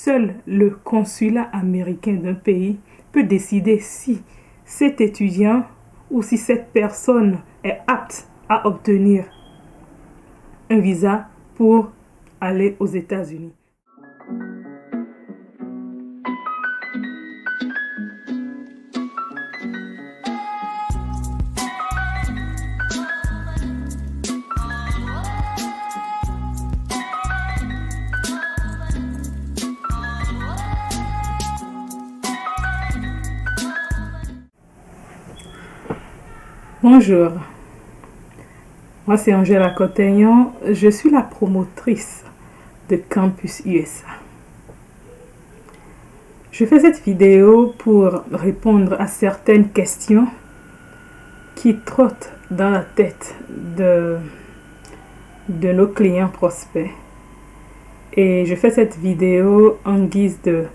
seul le consulat américain d'un pays peut décider si cet étudiant ou si cette personne est apte à obtenir un visa pour aller aux États-Unis. Bonjour, moi c'est Angela Cotegnon, je suis la promotrice de Campus USA. Je fais cette vidéo pour répondre à certaines questions qui trottent dans la tête de nos clients prospects. Et je fais cette vidéo en guise de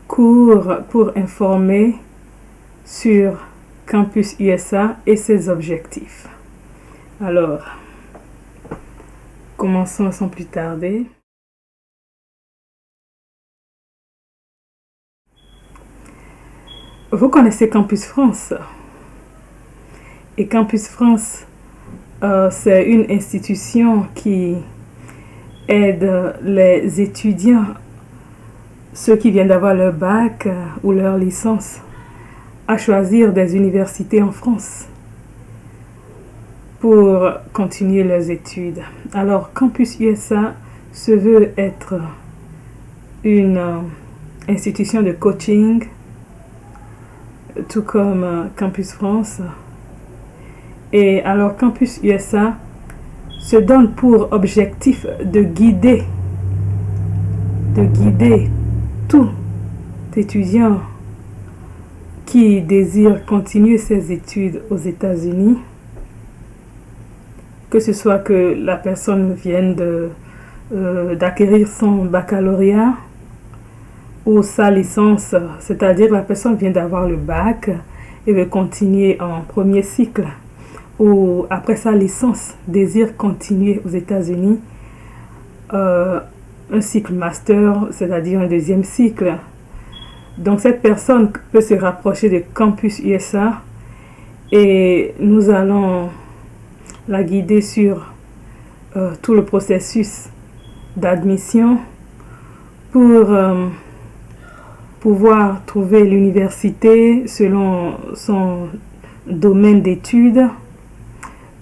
cours pour informer sur Campus USA et ses objectifs. Alors, commençons sans plus tarder. Vous connaissez Campus France. Et Campus France, c'est une institution qui aide les étudiants, ceux qui viennent d'avoir leur bac ou leur licence, à choisir des universités en France pour continuer leurs études. Alors, Campus USA se veut être une institution de coaching, tout comme Campus France. Et alors, Campus USA se donne pour objectif de guider tout étudiant qui désire continuer ses études aux États-Unis, que ce soit que la personne vienne d'acquérir son baccalauréat ou sa licence, c'est-à-dire la personne vient d'avoir le bac et veut continuer en premier cycle, ou après sa licence désire continuer aux États-Unis un cycle master, c'est-à-dire un deuxième cycle. Donc cette personne peut se rapprocher de Campus USA et nous allons la guider sur tout le processus d'admission pour pouvoir trouver l'université selon son domaine d'études,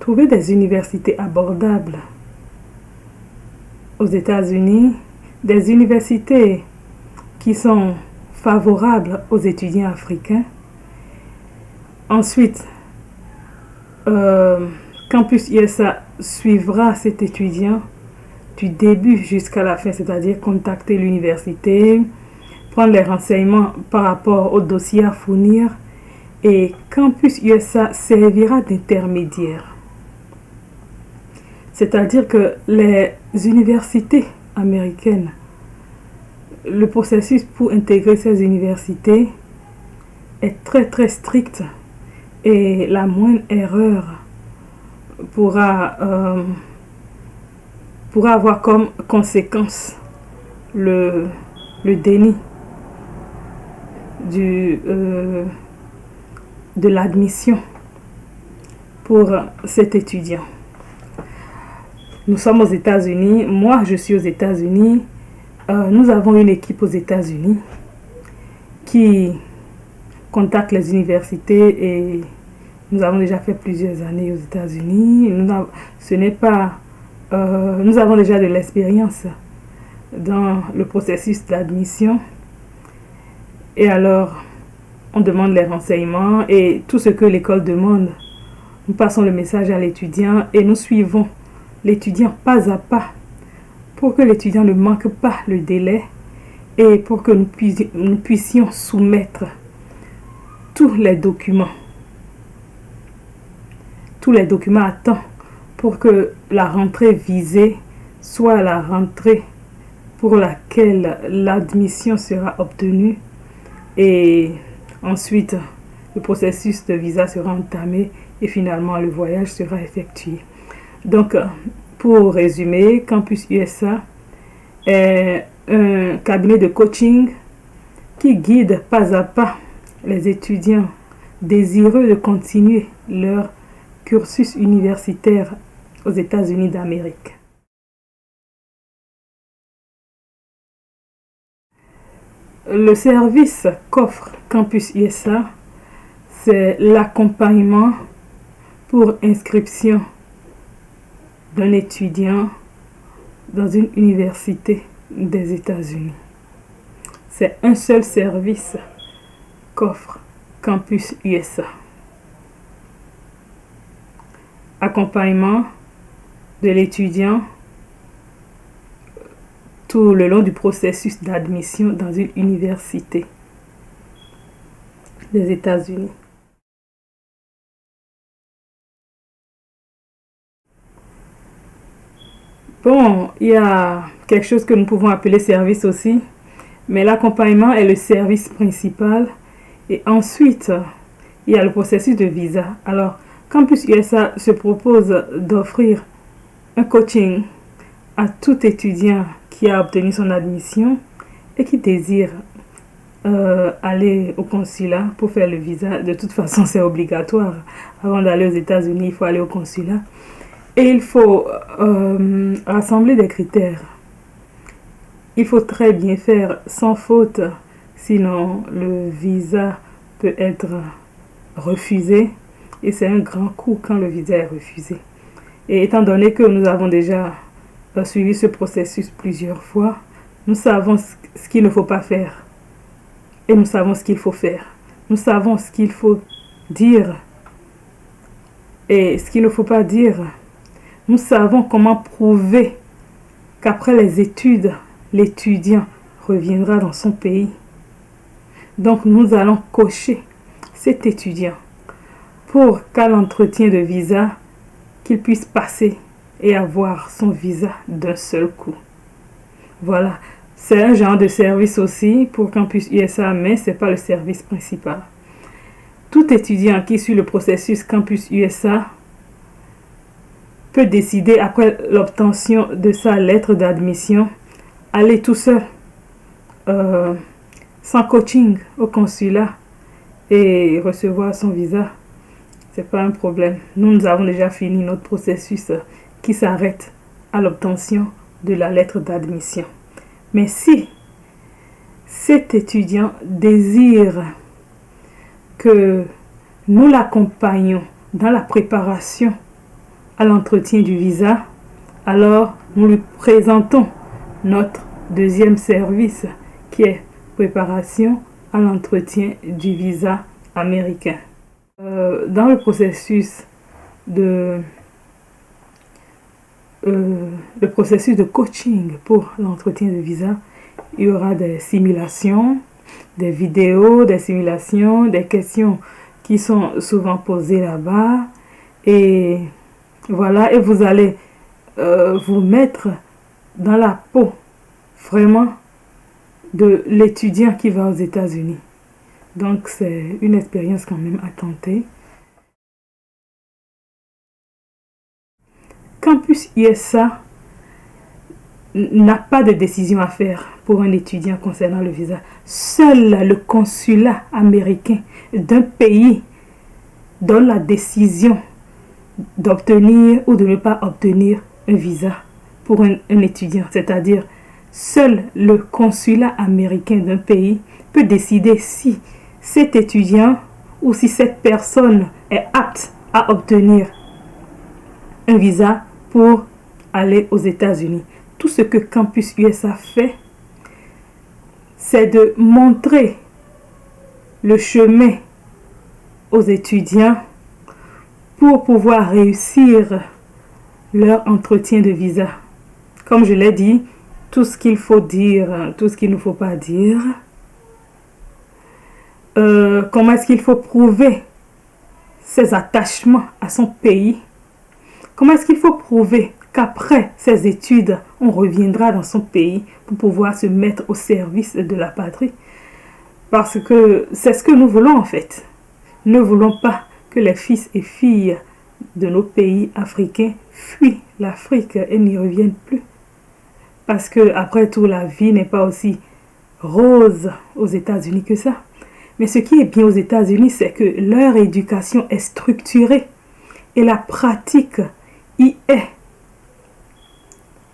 trouver des universités abordables aux États-Unis, des universités qui sont favorables aux étudiants africains. Ensuite, Campus USA suivra cet étudiant du début jusqu'à la fin, c'est-à-dire contacter l'université, prendre les renseignements par rapport au dossier à fournir, et Campus USA servira d'intermédiaire. C'est-à-dire que les universités américaines, le processus pour intégrer ces universités est très très strict et la moindre erreur pourra avoir comme conséquence le déni de l'admission pour cet étudiant. Nous sommes aux États-Unis, moi je suis aux États-Unis. Nous avons une équipe aux États-Unis qui contacte les universités et nous avons déjà fait plusieurs années aux États-Unis. Nous avons déjà de l'expérience dans le processus d'admission. Et alors, on demande les renseignements et tout ce que l'école demande. Nous passons le message à l'étudiant et nous suivons l'étudiant pas à pas pour que l'étudiant ne manque pas le délai et pour que nous puissions soumettre tous les documents à temps pour que la rentrée visée soit la rentrée pour laquelle l'admission sera obtenue et ensuite le processus de visa sera entamé et finalement le voyage sera effectué. Donc, pour résumer, Campus USA est un cabinet de coaching qui guide pas à pas les étudiants désireux de continuer leur cursus universitaire aux États-Unis d'Amérique. Le service qu'offre Campus USA, c'est l'accompagnement pour inscription d'un étudiant dans une université des États-Unis. C'est un seul service qu'offre Campus USA. Accompagnement de l'étudiant tout le long du processus d'admission dans une université des États-Unis. Bon, il y a quelque chose que nous pouvons appeler service aussi, mais l'accompagnement est le service principal. Et ensuite, il y a le processus de visa. Alors, Campus USA se propose d'offrir un coaching à tout étudiant qui a obtenu son admission et qui désire aller au consulat pour faire le visa. De toute façon, c'est obligatoire. Avant d'aller aux États-Unis, il faut aller au consulat. Et il faut rassembler des critères. Il faut très bien faire sans faute, sinon le visa peut être refusé. Et c'est un grand coup quand le visa est refusé. Et étant donné que nous avons déjà suivi ce processus plusieurs fois, nous savons ce qu'il ne faut pas faire. Et nous savons ce qu'il faut faire. Nous savons ce qu'il faut dire et ce qu'il ne faut pas dire. Nous savons comment prouver qu'après les études, l'étudiant reviendra dans son pays. Donc nous allons coacher cet étudiant pour qu'à l'entretien de visa, qu'il puisse passer et avoir son visa d'un seul coup. Voilà, c'est un genre de service aussi pour Campus USA, mais ce n'est pas le service principal. Tout étudiant qui suit le processus Campus USA peut décider, après l'obtention de sa lettre d'admission, aller tout seul, sans coaching, au consulat et recevoir son visa. Ce n'est pas un problème. Nous avons déjà fini notre processus qui s'arrête à l'obtention de la lettre d'admission. Mais si cet étudiant désire que nous l'accompagnions dans la préparation à l'entretien du visa, alors nous lui présentons notre deuxième service qui est préparation à l'entretien du visa américain. Dans le processus de coaching pour l'entretien de visa, il y aura des simulations, des vidéos, des simulations, des questions qui sont souvent posées là-bas. Et voilà, et vous allez vous mettre dans la peau vraiment de l'étudiant qui va aux États-Unis. Donc c'est une expérience quand même à tenter. Campus USA n'a pas de décision à faire pour un étudiant concernant le visa. Seul le consulat américain d'un pays donne la décision d'obtenir ou de ne pas obtenir un visa pour un étudiant. C'est-à-dire, seul le consulat américain d'un pays peut décider si cet étudiant ou si cette personne est apte à obtenir un visa pour aller aux États-Unis. Tout ce que Campus USA fait, c'est de montrer le chemin aux étudiants pour pouvoir réussir leur entretien de visa. Comme je l'ai dit, tout ce qu'il faut dire, tout ce qu'il ne faut pas dire. Comment est-ce qu'il faut prouver ses attachements à son pays? Comment est-ce qu'il faut prouver qu'après ses études, on reviendra dans son pays pour pouvoir se mettre au service de la patrie? Parce que c'est ce que nous voulons en fait. Nous ne voulons pas que les fils et filles de nos pays africains fuient l'Afrique et n'y reviennent plus. Parce que, après tout, la vie n'est pas aussi rose aux États-Unis que ça. Mais ce qui est bien aux États-Unis, c'est que leur éducation est structurée et la pratique y est.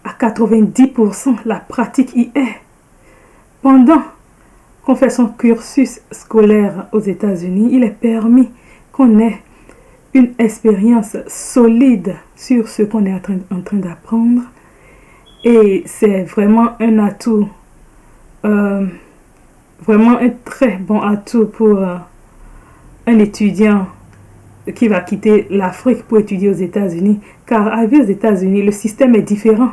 À 90%, la pratique y est. Pendant qu'on fait son cursus scolaire aux États-Unis, il est permis qu'on ait une expérience solide sur ce qu'on est en train d'apprendre. Et c'est vraiment un atout, vraiment un très bon atout pour un étudiant qui va quitter l'Afrique pour étudier aux États-Unis. Car arrivé aux États-Unis, le système est différent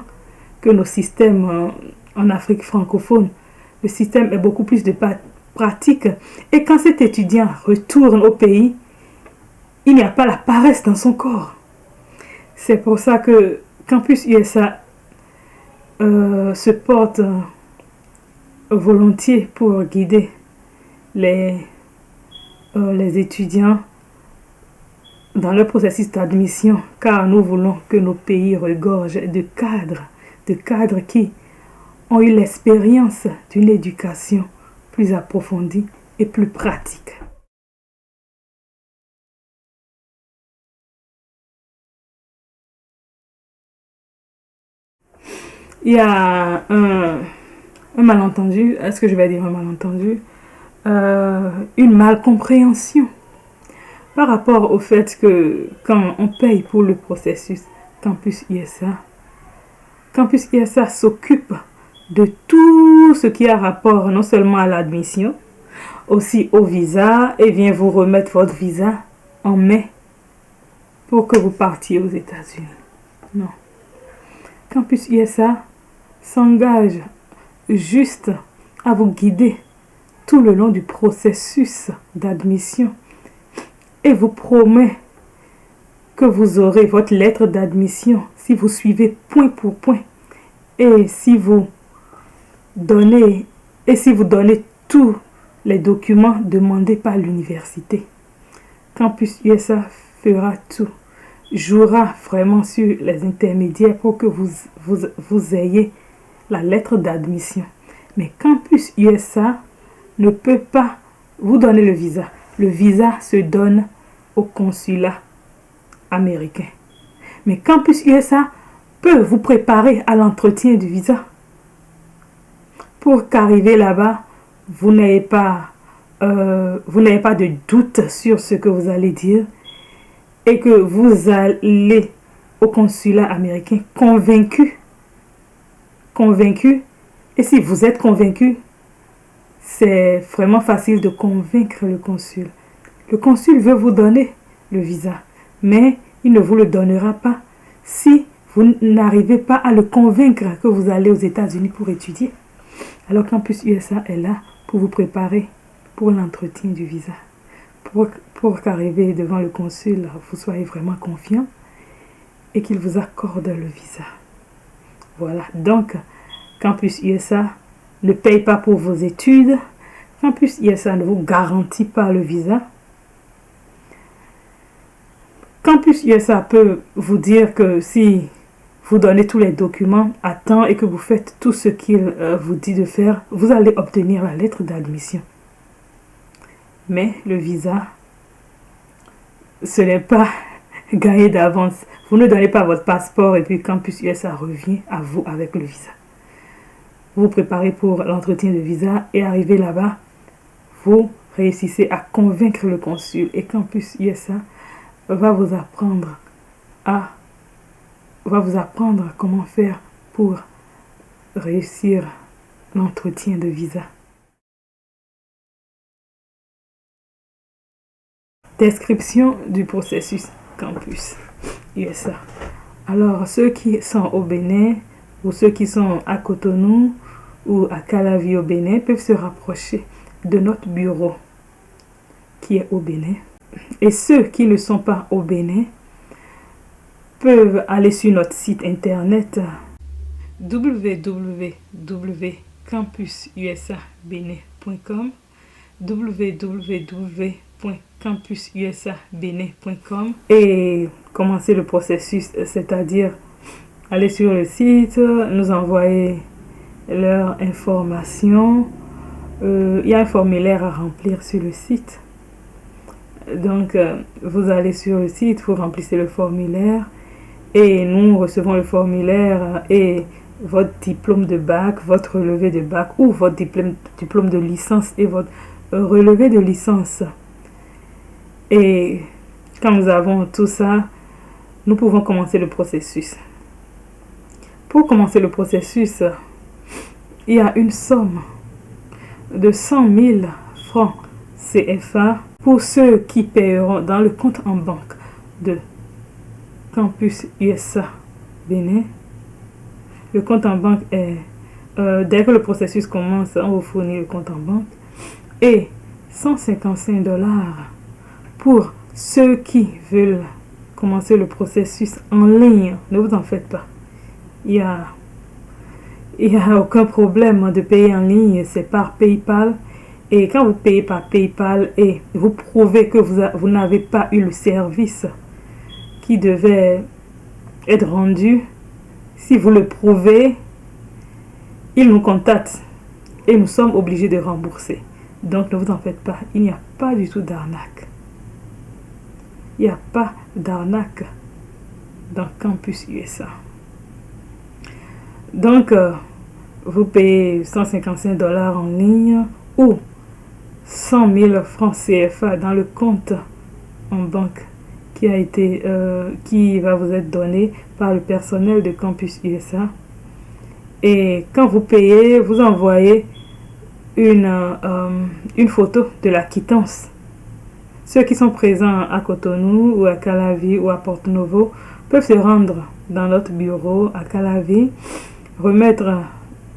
que nos systèmes en Afrique francophone. Le système est beaucoup plus de pratique. Et quand cet étudiant retourne au pays, il n'y a pas la paresse dans son corps. C'est pour ça que Campus USA se porte volontiers pour guider les étudiants dans le processus d'admission, car nous voulons que nos pays regorgent de cadres qui ont eu l'expérience d'une éducation plus approfondie et plus pratique. Il y a un malentendu, est-ce que je vais dire un malentendu, une malcompréhension par rapport au fait que quand on paye pour le processus Campus ISA s'occupe de tout ce qui a rapport non seulement à l'admission, aussi au visa, et vient vous remettre votre visa en mai pour que vous partiez aux États-Unis. Non. Campus ISA s'engage juste à vous guider tout le long du processus d'admission et vous promet que vous aurez votre lettre d'admission si vous suivez point pour point et si vous donnez tous les documents demandés par l'université. Campus USA fera tout, jouera vraiment sur les intermédiaires pour que vous ayez la lettre d'admission. Mais Campus USA ne peut pas vous donner le visa. Le visa se donne au consulat américain. Mais Campus USA peut vous préparer à l'entretien du visa. Pour qu'arriver là-bas, vous n'ayez pas de doute sur ce que vous allez dire et que vous allez au consulat américain convaincu. Et si vous êtes convaincu, c'est vraiment facile de convaincre le consul. Le consul veut vous donner le visa, mais il ne vous le donnera pas si vous n'arrivez pas à le convaincre que vous allez aux États-Unis pour étudier. Alors Campus USA est là pour vous préparer pour l'entretien du visa. Pour qu'arriver devant le consul, vous soyez vraiment confiant et qu'il vous accorde le visa. Voilà, donc Campus USA ne paye pas pour vos études. Campus USA ne vous garantit pas le visa. Campus USA peut vous dire que si vous donnez tous les documents à temps et que vous faites tout ce qu'il vous dit de faire, vous allez obtenir la lettre d'admission. Mais le visa, ce n'est pas gagné d'avance. Vous ne donnez pas votre passeport et puis Campus USA revient à vous avec le visa. Vous vous préparez pour l'entretien de visa et arrivé là-bas, vous réussissez à convaincre le consul et Campus USA va vous apprendre comment faire pour réussir l'entretien de visa. Description du processus Campus USA. Alors, ceux qui sont au Bénin ou ceux qui sont à Cotonou ou à Calavi au Bénin peuvent se rapprocher de notre bureau qui est au Bénin. Et ceux qui ne sont pas au Bénin peuvent aller sur notre site internet www.campususabénin.com www.campususabénin.com et commencer le processus, c'est-à-dire aller sur le site, nous envoyer leurs informations. Il y a un formulaire à remplir sur le site. Donc, vous allez sur le site, vous remplissez le formulaire et nous recevons le formulaire et votre diplôme de bac, votre relevé de bac ou votre diplôme de licence et votre relevé de licence. Et quand nous avons tout ça, nous pouvons commencer le processus. Pour commencer le processus, il y a une somme de 100 000 francs CFA pour ceux qui paieront dans le compte en banque de Campus USA Bénin. Le compte en banque est, dès que le processus commence, on vous fournit le compte en banque. Et 155 $ pour ceux qui veulent commencer le processus en ligne. Ne vous en faites pas. Il y a aucun problème de payer en ligne, c'est par PayPal. Et quand vous payez par PayPal et vous prouvez que vous n'avez pas eu le service qui devait être rendu, si vous le prouvez, ils nous contactent et nous sommes obligés de rembourser. Donc ne vous en faites pas, il n'y a pas du tout d'arnaque. Il n'y a pas d'arnaque dans Campus USA. Donc, vous payez 155 $ en ligne ou 100 000 francs CFA dans le compte en banque qui va vous être donné par le personnel de Campus USA. Et quand vous payez, vous envoyez une photo de la quittance. Ceux qui sont présents à Cotonou ou à Calavi ou à Porto Novo peuvent se rendre dans notre bureau à Calavi, remettre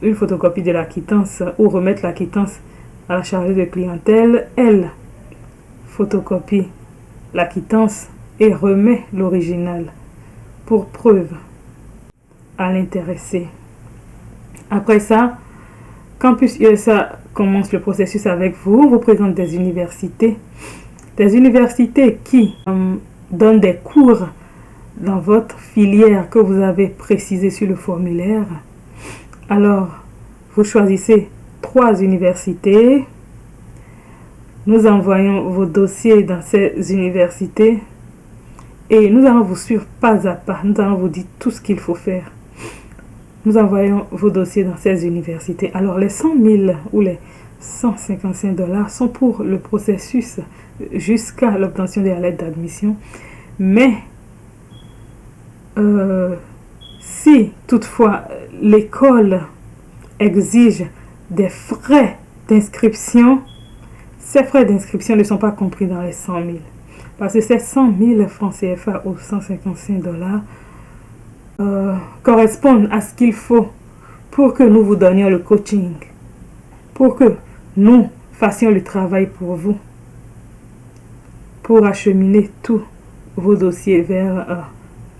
une photocopie de la quittance ou remettre la quittance à la chargée de clientèle. Elle photocopie la quittance et remet l'original pour preuve à l'intéressé. Après ça, Campus USA commence le processus avec vous, vous présente des universités qui donnent des cours dans votre filière que vous avez précisé sur le formulaire. Alors, vous choisissez 3 universités. Nous envoyons vos dossiers dans ces universités et nous allons vous suivre pas à pas. Nous allons vous dire tout ce qu'il faut faire. Nous envoyons vos dossiers dans ces universités. Alors, les 100 000 ou les 155 $ sont pour le processus jusqu'à l'obtention de la lettre d'admission. Mais si toutefois l'école exige des frais d'inscription, ces frais d'inscription ne sont pas compris dans les 100 000. Parce que ces 100 000 francs CFA ou 155 $ correspondent à ce qu'il faut pour que nous vous donnions le coaching, pour que nous fassions le travail pour vous, pour acheminer tous vos dossiers vers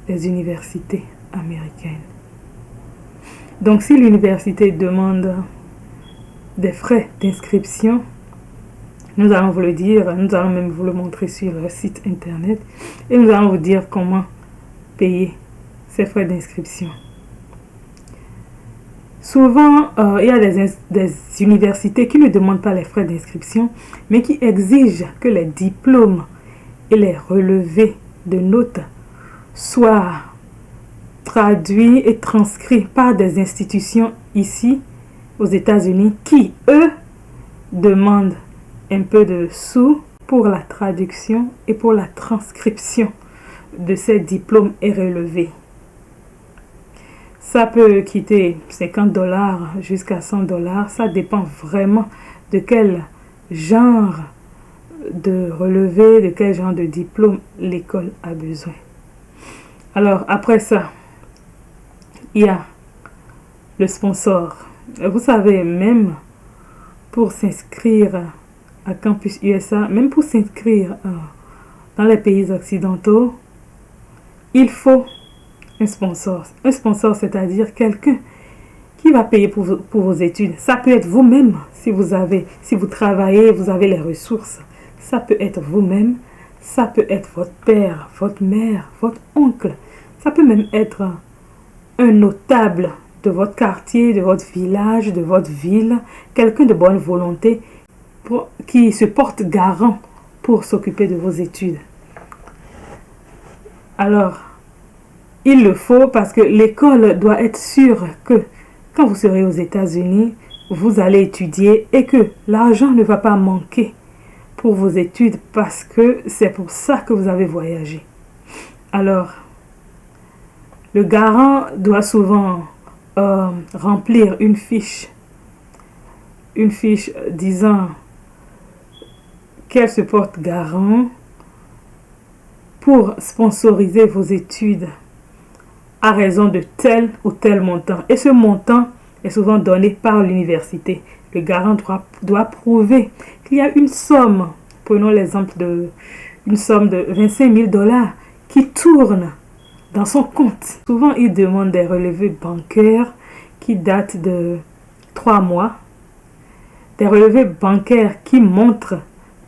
les universités américaines. Donc, si l'université demande des frais d'inscription, nous allons vous le dire, nous allons même vous le montrer sur le site internet et nous allons vous dire comment payer ces frais d'inscription. Souvent, il y a des universités qui ne demandent pas les frais d'inscription, mais qui exigent que les diplômes et les relevés de notes soient traduits et transcrits par des institutions ici aux États-Unis qui, eux, demandent un peu de sous pour la traduction et pour la transcription de ces diplômes et relevés. Ça peut quitter 50 $ jusqu'à 100 $. Ça dépend vraiment de quel genre de relevé, de quel genre de diplôme l'école a besoin. Alors, après ça, il y a le sponsor. Vous savez, même pour s'inscrire à Campus USA, même pour s'inscrire dans les pays occidentaux, il faut un sponsor. Un sponsor, c'est-à-dire quelqu'un qui va payer pour vos études. Ça peut être vous-même, si vous travaillez, vous avez les ressources. Ça peut être vous-même, ça peut être votre père, votre mère, votre oncle. Ça peut même être un notable de votre quartier, de votre village, de votre ville, quelqu'un de bonne volonté qui se porte garant pour s'occuper de vos études. Alors, il le faut parce que l'école doit être sûre que quand vous serez aux États-Unis, vous allez étudier et que l'argent ne va pas manquer pour vos études parce que c'est pour ça que vous avez voyagé. Alors, le garant doit souvent remplir une fiche disant qu'elle se porte garant pour sponsoriser vos études à raison de tel ou tel montant. Et ce montant est souvent donné par l'université. Le garant doit prouver qu'il y a une somme, prenons l'exemple d'une somme de 25 000 $ qui tourne dans son compte. Souvent, il demande des relevés bancaires qui datent de 3 mois. Des relevés bancaires qui montrent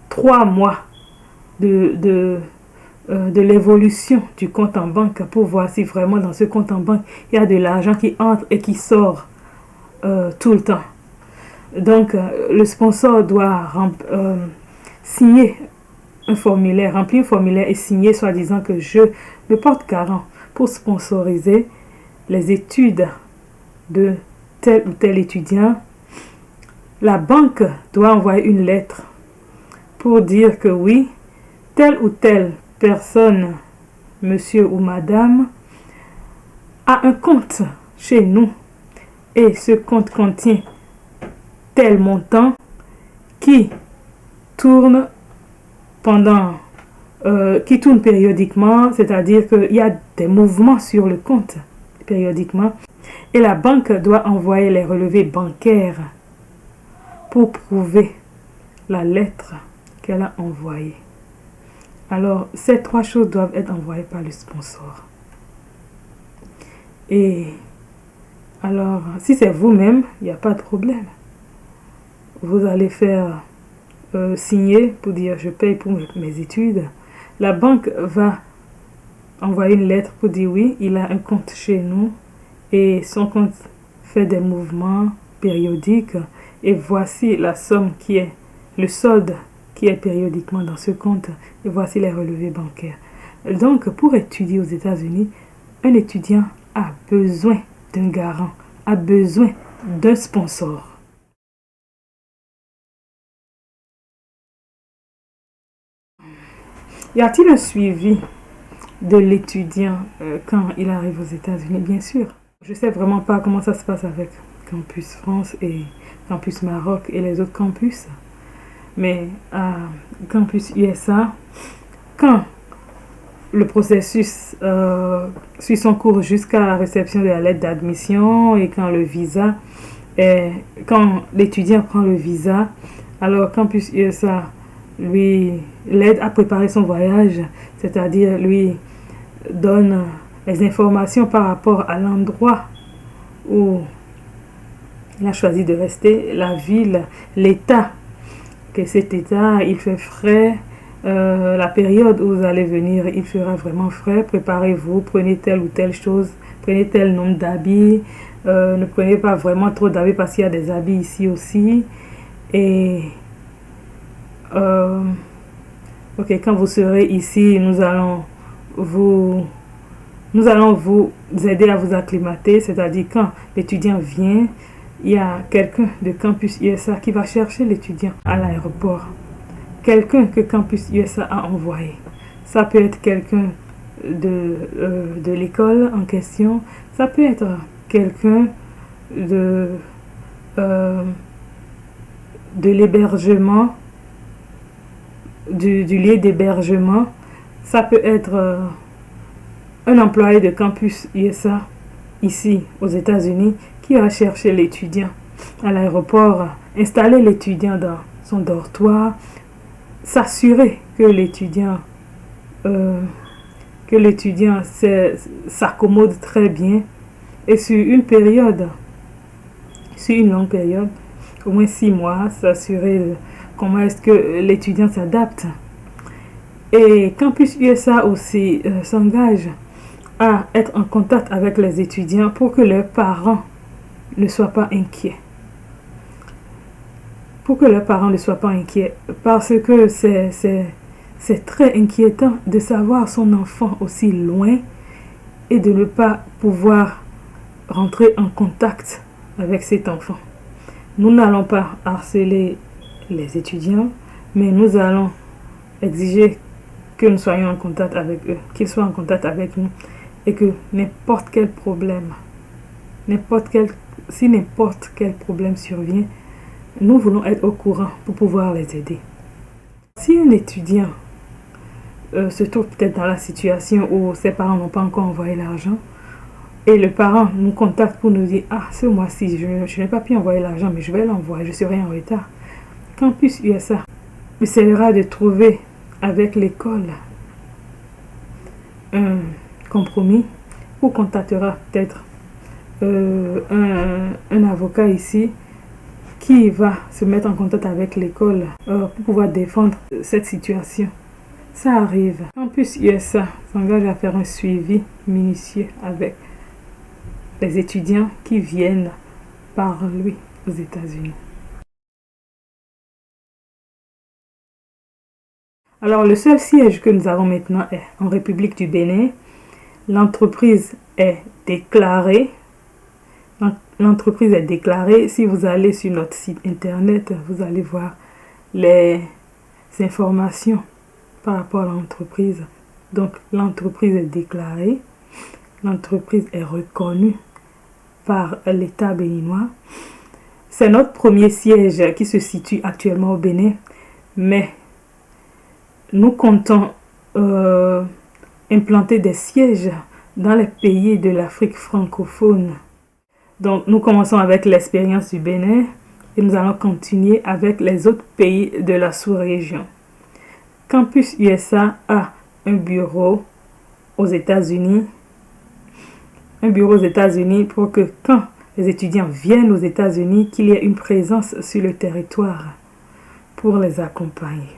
3 mois de l'évolution du compte en banque pour voir si vraiment dans ce compte en banque, il y a de l'argent qui entre et qui sort tout le temps. Donc, le sponsor doit signer un formulaire, remplir un formulaire et signer soi-disant que je me porte garant pour sponsoriser les études de tel ou tel étudiant. La banque doit envoyer une lettre pour dire que oui, telle ou telle personne, monsieur ou madame, a un compte chez nous et ce compte contient tel montant qui tourne périodiquement, c'est-à-dire qu'il y a des mouvements sur le compte périodiquement et la banque doit envoyer les relevés bancaires pour prouver la lettre qu'elle a envoyée. Alors, ces 3 choses doivent être envoyées par le sponsor. Et alors, si c'est vous-même, il n'y a pas de problème. Vous allez faire signer pour dire je paye pour mes études. La banque va envoyer une lettre pour dire oui, il a un compte chez nous et son compte fait des mouvements périodiques et voici la somme qui est le solde qui est périodiquement dans ce compte et voici les relevés bancaires. Donc, pour étudier aux États-Unis, un étudiant a besoin d'un garant, a besoin d'un sponsor. Y a-t-il un suivi de l'étudiant quand il arrive aux États-Unis? Bien sûr. Je ne sais vraiment pas comment ça se passe avec Campus France et Campus Maroc et les autres campus. Mais à Campus USA, quand le processus suit son cours jusqu'à la réception de la lettre d'admission et quand l'étudiant prend le visa, alors Campus USA lui l'aide à préparer son voyage, c'est-à-dire lui donne les informations par rapport à l'endroit où il a choisi de rester, la ville, l'état, que cet état, il fait frais, la période où vous allez venir, il fera vraiment frais, préparez-vous, prenez telle ou telle chose, prenez tel nombre d'habits, ne prenez pas vraiment trop d'habits parce qu'il y a des habits ici aussi, et ok, quand vous serez ici, nous allons vous aider à vous acclimater, c'est-à-dire quand l'étudiant vient, il y a quelqu'un de Campus USA qui va chercher l'étudiant à l'aéroport. Quelqu'un que Campus USA a envoyé. Ça peut être quelqu'un de l'école en question. Ça peut être quelqu'un de l'hébergement, du lieu d'hébergement. Ça peut être un employé de Campus USA ici aux États-Unis qui va chercher l'étudiant à l'aéroport, installer l'étudiant dans son dortoir, s'assurer que l'étudiant s'accommode très bien et sur une longue période, au moins 6 mois, s'assurer comment est-ce que l'étudiant s'adapte. Et Campus USA aussi s'engage à être en contact avec les étudiants pour que leurs parents ne soient pas inquiets. Pour que leurs parents ne soient pas inquiets. Parce que c'est très inquiétant de savoir son enfant aussi loin et de ne pas pouvoir rentrer en contact avec cet enfant. Nous n'allons pas harceler les étudiants, mais nous allons exiger que nous soyons en contact avec eux, qu'ils soient en contact avec nous et que n'importe quel problème, si n'importe quel problème survient, nous voulons être au courant pour pouvoir les aider. Si un étudiant se trouve peut-être dans la situation où ses parents n'ont pas encore envoyé l'argent et le parent nous contacte pour nous dire « Ah, ce mois-ci, je n'ai pas pu envoyer l'argent, mais je vais l'envoyer, je serai en retard. » Campus USA essaiera de trouver avec l'école un compromis ou contactera peut-être un avocat ici qui va se mettre en contact avec l'école pour pouvoir défendre cette situation. Ça arrive. Campus USA s'engage à faire un suivi minutieux avec les étudiants qui viennent par lui aux États-Unis. Alors, le seul siège que nous avons maintenant est en République du Bénin. L'entreprise est déclarée. L'entreprise est déclarée. Si vous allez sur notre site internet, vous allez voir les informations par rapport à l'entreprise. Donc, l'entreprise est déclarée. L'entreprise est reconnue par l'État béninois. C'est notre premier siège qui se situe actuellement au Bénin, mais nous comptons implanter des sièges dans les pays de l'Afrique francophone. Donc, nous commençons avec l'expérience du Bénin et nous allons continuer avec les autres pays de la sous-région. Campus USA a un bureau aux États-Unis. Un bureau aux États-Unis pour que quand les étudiants viennent aux États-Unis, qu'il y ait une présence sur le territoire pour les accompagner.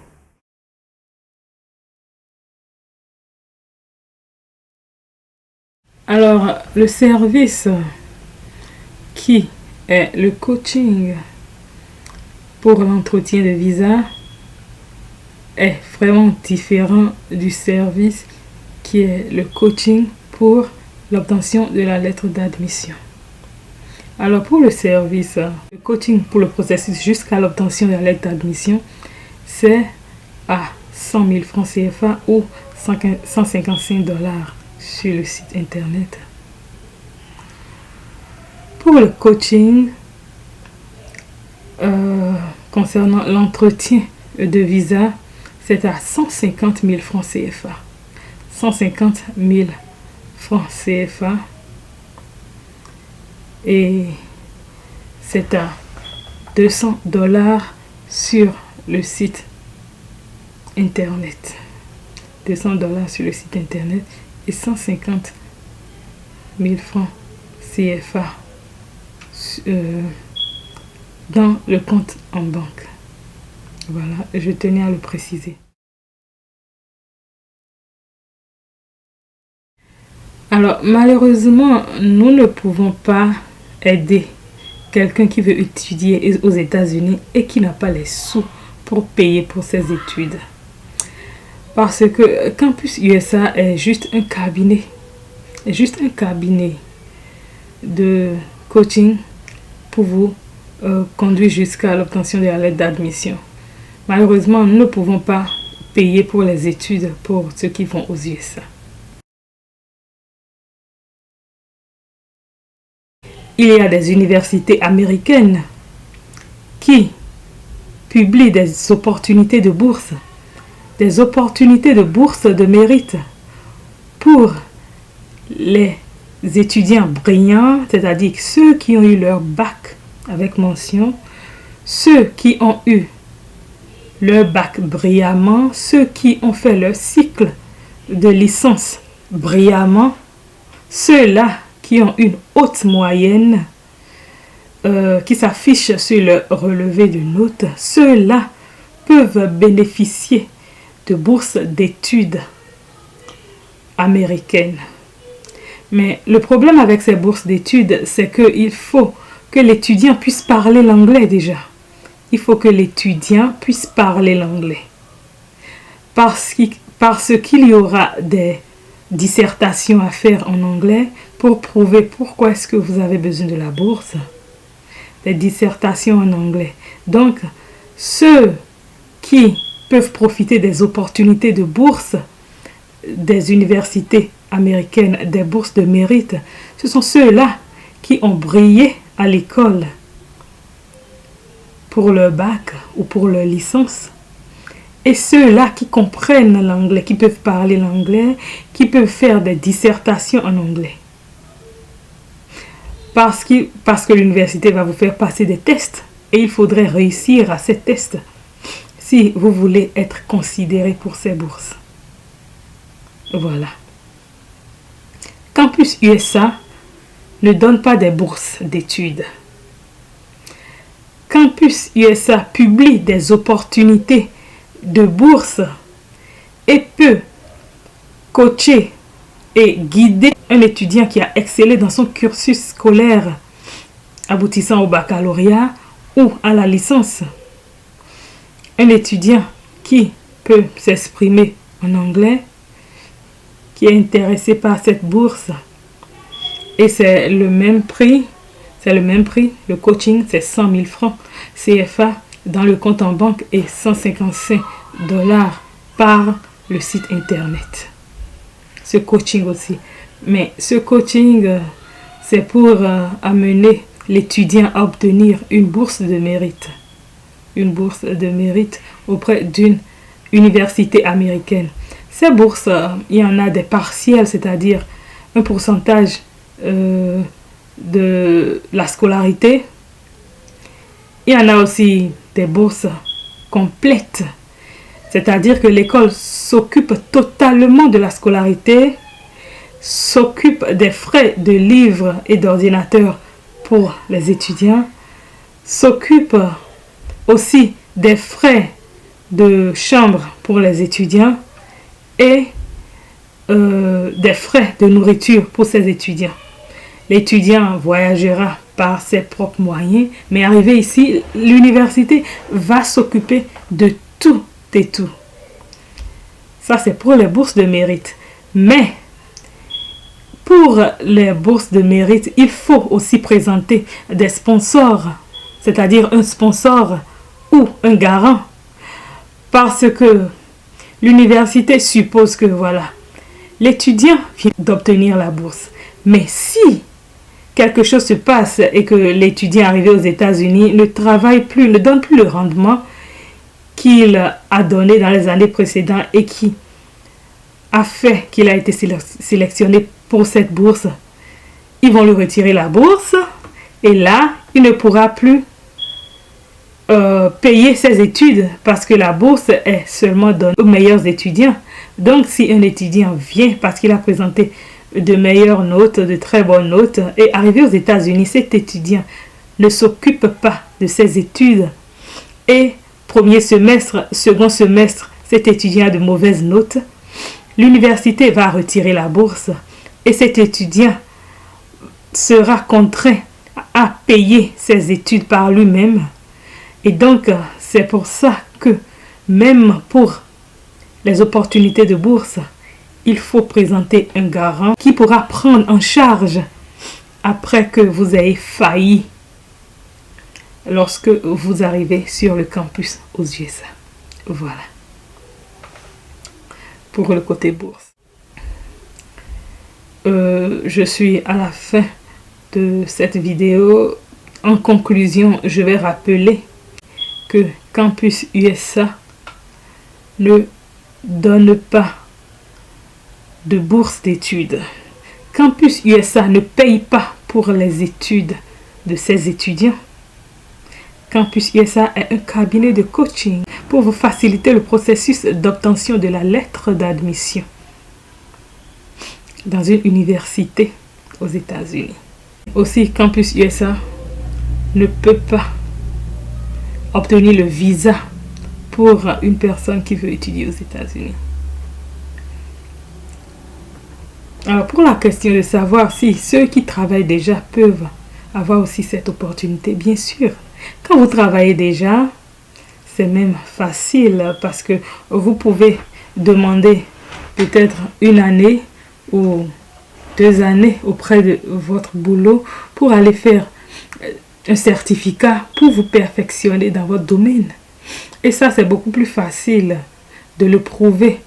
Alors, le service qui est le coaching pour l'entretien de visa est vraiment différent du service qui est le coaching pour l'obtention de la lettre d'admission. Alors, pour le service, le coaching pour le processus jusqu'à l'obtention de la lettre d'admission, c'est à 100 000 francs CFA ou 155 $ sur le site internet. Pour le coaching, concernant l'entretien de visa, c'est à 150 000 francs CFA. 150 000 francs CFA. Et c'est à 200 $ sur le site internet. 200 $ sur le site internet et 150 000 francs CFA dans le compte en banque. Voilà, je tenais à le préciser. Alors, malheureusement, nous ne pouvons pas aider quelqu'un qui veut étudier aux États-Unis et qui n'a pas les sous pour payer pour ses études. Parce que Campus USA est juste un cabinet. De coaching pour vous conduire jusqu'à l'obtention de la lettre d'admission. Malheureusement, nous ne pouvons pas payer pour les études pour ceux qui vont aux USA. Il y a des universités américaines qui publient des opportunités de bourse, de mérite pour les étudiants brillants, c'est-à-dire ceux qui ont eu leur bac avec mention, ceux qui ont eu leur bac brillamment, ceux qui ont fait leur cycle de licence brillamment, ceux-là qui ont une haute moyenne qui s'affiche sur le relevé de notes, ceux-là peuvent bénéficier de bourses d'études américaines. Mais le problème avec ces bourses d'études, c'est qu'il faut que l'étudiant puisse parler l'anglais déjà. Il faut que l'étudiant puisse parler l'anglais. Parce qu'il y aura des dissertations à faire en anglais pour prouver pourquoi est-ce que vous avez besoin de la bourse. Des dissertations en anglais. Donc, ceux qui peuvent profiter des opportunités de bourse des universités américaines, des bourses de mérite, ce sont ceux-là qui ont brillé à l'école pour leur bac ou pour leur licence. Et ceux-là qui comprennent l'anglais, qui peuvent parler l'anglais, qui peuvent faire des dissertations en anglais. Parce que l'université va vous faire passer des tests et il faudrait réussir à ces tests si vous voulez être considéré pour ces bourses. Voilà. Campus USA ne donne pas des bourses d'études. Campus USA publie des opportunités de bourse et peut coacher et guider un étudiant qui a excellé dans son cursus scolaire aboutissant au baccalauréat ou à la licence. Un étudiant qui peut s'exprimer en anglais, qui est intéressé par cette bourse, et c'est le même prix, le coaching c'est 100 000 francs CFA dans le compte en banque et 155 $ par le site internet. Ce coaching aussi. Mais ce coaching, c'est pour amener l'étudiant à obtenir une bourse de mérite. Une bourse de mérite auprès d'une université américaine. Ces bourses, il y en a des partiels, c'est-à-dire un pourcentage de la scolarité. Il y en a aussi des bourses complètes, c'est-à-dire que l'école s'occupe totalement de la scolarité, s'occupe des frais de livres et d'ordinateurs pour les étudiants, s'occupe aussi des frais de chambre pour les étudiants et des frais de nourriture pour ces étudiants. L'étudiant voyagera par ses propres moyens, mais arrivé ici, l'université va s'occuper de tout et tout. Ça, c'est pour les bourses de mérite. Mais pour les bourses de mérite, il faut aussi présenter des sponsors, c'est-à-dire un sponsor ou un garant. Parce que l'université suppose que voilà, l'étudiant vient d'obtenir la bourse. Mais si quelque chose se passe et que l'étudiant arrivé aux États-Unis ne travaille plus, ne donne plus le rendement qu'il a donné dans les années précédentes et qui a fait qu'il a été sélectionné pour cette bourse, ils vont lui retirer la bourse et là, il ne pourra plus payer ses études parce que la bourse est seulement donnée aux meilleurs étudiants. Donc, si un étudiant vient parce qu'il a présenté de meilleures notes, de très bonnes notes, et arrivé aux États-Unis, cet étudiant ne s'occupe pas de ses études et premier semestre, second semestre, cet étudiant a de mauvaises notes, l'université va retirer la bourse et cet étudiant sera contraint à payer ses études par lui-même. Et donc, c'est pour ça que même pour les opportunités de bourse, il faut présenter un garant qui pourra prendre en charge après que vous ayez failli lorsque vous arrivez sur le campus aux USA. Voilà. Pour le côté bourse. Je suis à la fin de cette vidéo. En conclusion, je vais rappeler que Campus USA ne donne pas de bourse d'études. Campus USA ne paye pas pour les études de ses étudiants. Campus USA est un cabinet de coaching pour vous faciliter le processus d'obtention de la lettre d'admission dans une université aux États-Unis. Aussi, Campus USA ne peut pas obtenir le visa pour une personne qui veut étudier aux États-Unis. Alors, pour la question de savoir si ceux qui travaillent déjà peuvent avoir aussi cette opportunité, bien sûr. Quand vous travaillez déjà, c'est même facile parce que vous pouvez demander peut-être 1 année ou 2 années auprès de votre boulot pour aller faire un certificat pour vous perfectionner dans votre domaine. Et ça, c'est beaucoup plus facile de le prouver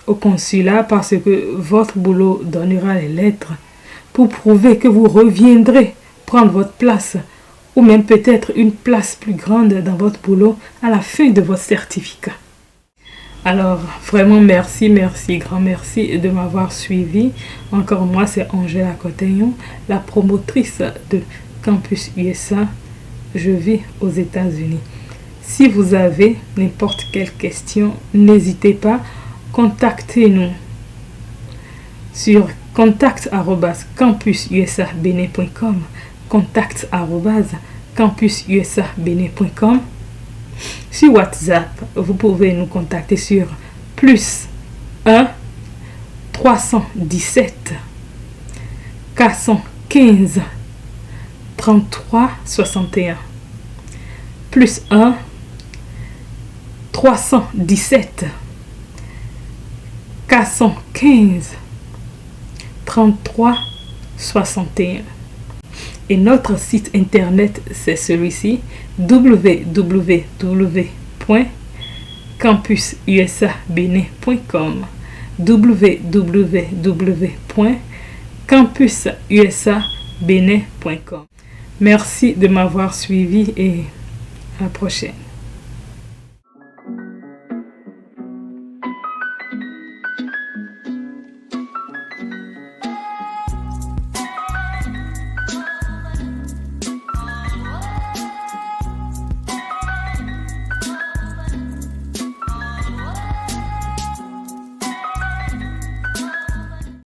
au consulat parce que votre boulot donnera les lettres pour prouver que vous reviendrez prendre votre place ou même peut-être une place plus grande dans votre boulot à la fin de votre certificat. Alors, vraiment merci, grand merci de m'avoir suivi. Encore moi, c'est Angela Cotegnon, la promotrice de Campus USA. Je vis aux États-Unis. Si vous avez n'importe quelle question, n'hésitez pas, contactez-nous sur contact@campususabene.com, contact@campususabene.com. Sur WhatsApp, vous pouvez nous contacter sur +1 317 415 33 61. +1 317 415 33 61. Et notre site internet, c'est celui-ci, www.campususabene.com, www.campususabene.com. Merci de m'avoir suivi et à la prochaine.